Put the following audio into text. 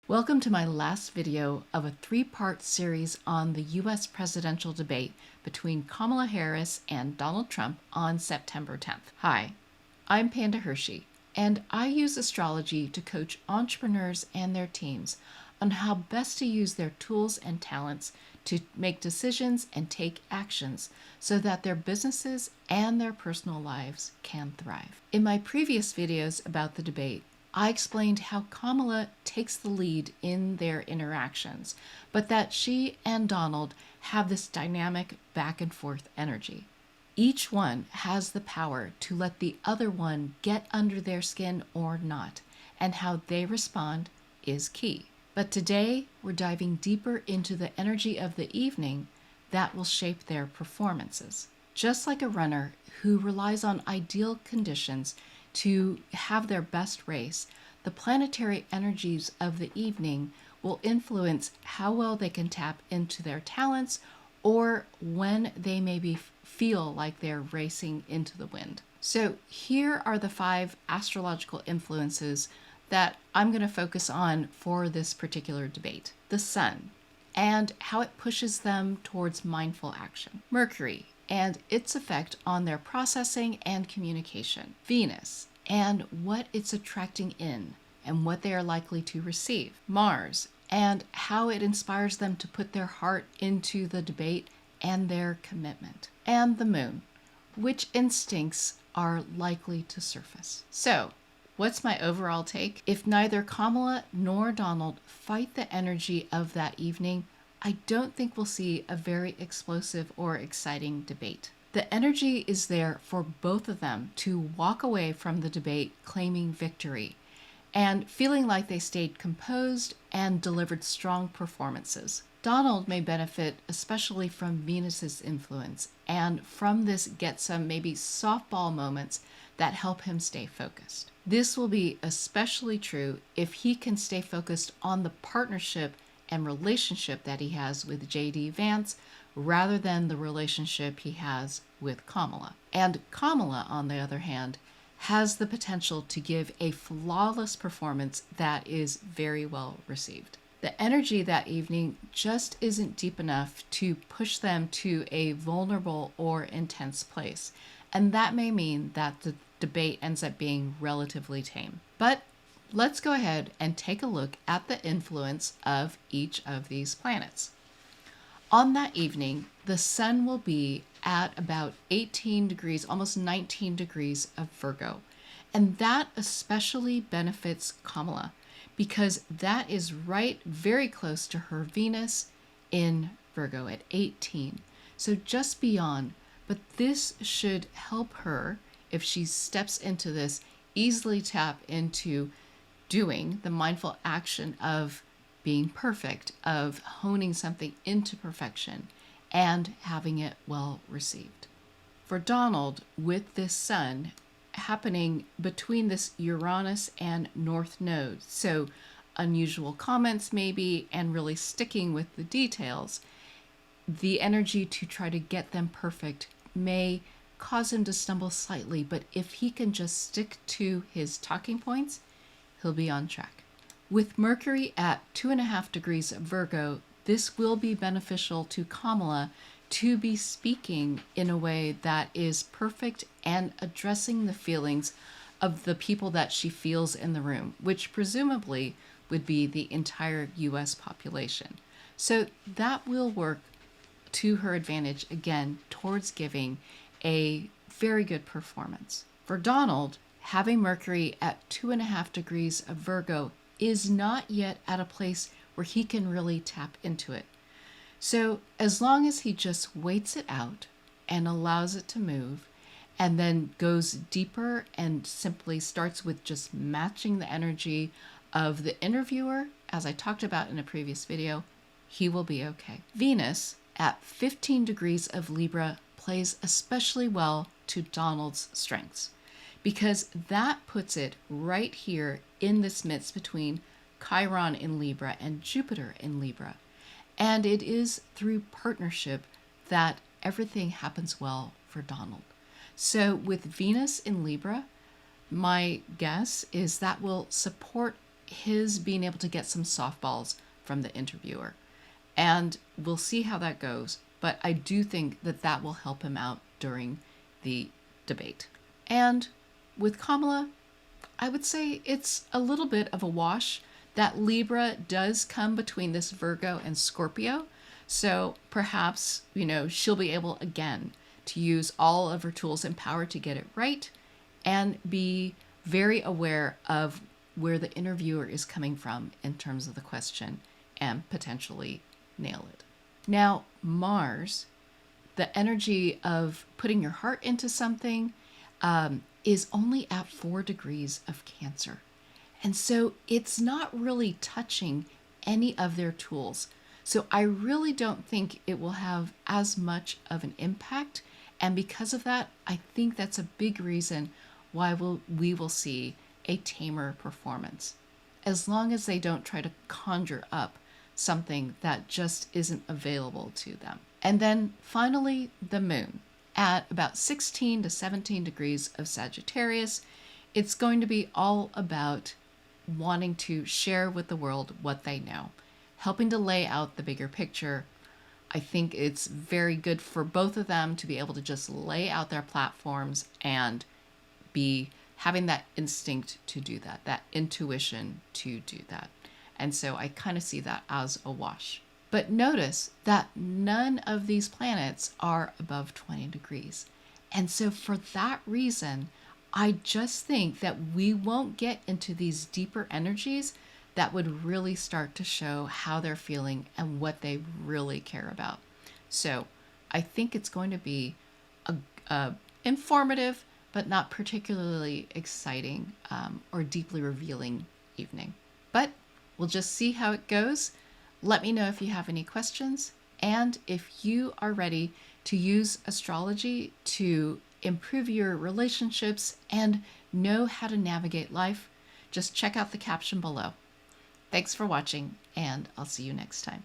Welcome to my last video of a three-part series on the US presidential debate between Kamala Harris and Donald Trump on September 10th. Hi, I'm Panda Hershey, and I use astrology to coach entrepreneurs and their teams on how best to use their tools and talents to make decisions and take actions so that their businesses and their personal lives can thrive. In my previous videos about the debate, I explained how Kamala takes the lead in their interactions, but that she and Donald have this dynamic back and forth energy. Each one has the power to let the other one get under their skin or not, and how they respond is key. But today, we're diving deeper into the energy of the evening that will shape their performances. Just like a runner who relies on ideal conditions to have their best race, the planetary energies of the evening will influence how well they can tap into their talents or when they maybe feel like they're racing into the wind. So here are the 5 astrological influences that I'm going to focus on for this particular debate. The Sun and how it pushes them towards mindful action. Mercury and its effect on their processing and communication. Venus and what it's attracting in and what they are likely to receive. Mars and how it inspires them to put their heart into the debate and their commitment. And the Moon, which instincts are likely to surface. So, what's my overall take? If neither Kamala nor Donald fight the energy of that evening, I don't think we'll see a very explosive or exciting debate. The energy is there for both of them to walk away from the debate claiming victory and feeling like they stayed composed and delivered strong performances. Donald may benefit especially from Venus's influence and from this get some maybe softball moments that help him stay focused. This will be especially true if he can stay focused on the partnership and relationship that he has with J.D. Vance rather than the relationship he has with Kamala. And Kamala, on the other hand, has the potential to give a flawless performance that is very well received. The energy that evening just isn't deep enough to push them to a vulnerable or intense place, and that may mean that the debate ends up being relatively tame. But let's go ahead and take a look at the influence of each of these planets. On that evening, the Sun will be at about 18 degrees, almost 19 degrees of Virgo. And that especially benefits Kamala because that is right very close to her Venus in Virgo at 18. So just beyond, but this should help her, if she steps into this, easily tap into doing the mindful action of being perfect, of honing something into perfection and having it well received. For Donald, with this Sun happening between this Uranus and North node, so unusual comments maybe and really sticking with the details, the energy to try to get them perfect may cause him to stumble slightly, but if he can just stick to his talking points, he'll be on track. With Mercury at 2.5 degrees of Virgo, this will be beneficial to Kamala to be speaking in a way that is perfect and addressing the feelings of the people that she feels in the room, which presumably would be the entire US population. So that will work to her advantage again towards giving a very good performance. For Donald, having Mercury at 2.5 degrees of Virgo is not yet at a place where he can really tap into it. So as long as he just waits it out and allows it to move and then goes deeper and simply starts with just matching the energy of the interviewer, as I talked about in a previous video, he will be okay. Venus at 15 degrees of Libra plays especially well to Donald's strengths, because that puts it right here in this midst between Chiron in Libra and Jupiter in Libra. And it is through partnership that everything happens well for Donald. So with Venus in Libra, my guess is that will support his being able to get some softballs from the interviewer. And we'll see how that goes. But I do think that that will help him out during the debate. And with Kamala, I would say it's a little bit of a wash. That Libra does come between this Virgo and Scorpio. So perhaps, she'll be able again to use all of her tools and power to get it right and be very aware of where the interviewer is coming from in terms of the question and potentially nail it. Now, Mars, the energy of putting your heart into something, is only at 4 degrees of Cancer. And so it's not really touching any of their tools. So I really don't think it will have as much of an impact. And because of that, I think that's a big reason why we will see a tamer performance. As long as they don't try to conjure up something that just isn't available to them. And then finally, the moon. At about 16 to 17 degrees of Sagittarius, it's going to be all about wanting to share with the world what they know, helping to lay out the bigger picture. I think it's very good for both of them to be able to just lay out their platforms and be having that instinct to do that, that intuition to do that. And so I kind of see that as a wash. But notice that none of these planets are above 20 degrees. And so for that reason, I just think that we won't get into these deeper energies that would really start to show how they're feeling and what they really care about. So I think it's going to be a informative, but not particularly exciting or deeply revealing evening. But we'll just see how it goes. Let me know if you have any questions and if you are ready to use astrology to improve your relationships and know how to navigate life. Just check out the caption below. Thanks for watching, and I'll see you next time.